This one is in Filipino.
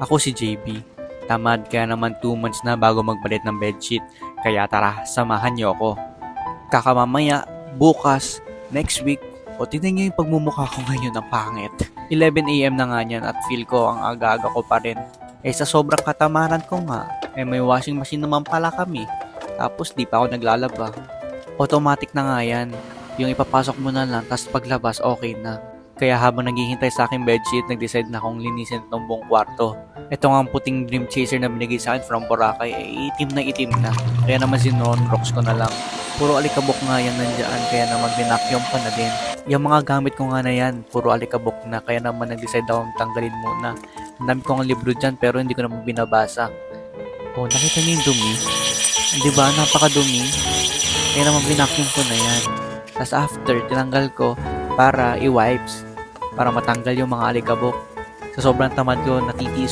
Ako si JB. Tamad kaya naman 2 months na bago magpalit ng bedsheet. Kaya tara, samahan niyo ako. Kakamamaya, bukas, next week, o tingnan niyo yung pagmumukha ko ngayon ang pangit. 11 AM na nga niyan at feel ko ang aga-aga ko pa rin. Sa sobrang katamaran ko nga, may washing machine naman pala kami. Tapos di pa ako naglalaba. Automatic na nga yan. Yung ipapasok mo na lang, tapos paglabas, okay na. Kaya habang naghihintay sa aking bedsheet, nag-decide na akong linisin itong buong kwarto. Ito nga ang puting dream chaser na binigay sa akin from Boracay, itim na itim na. Kaya naman sinonrox ko na lang. Puro alikabok nga yan nandyan, kaya naman binakyom ko na din. Yung mga gamit ko nga na yan, puro alikabok na, kaya naman nag-decide akong tanggalin muna. Ang dami kong libro dyan, pero hindi ko naman binabasa. Oh, nakita niyo yung dumi? Di ba? Napakadumi. Kaya naman binakyom ko na yan. Tapos after, tinanggal ko para i-wipes. Para matanggal yung mga alikabok. Sa sobrang tamad ko, natitiis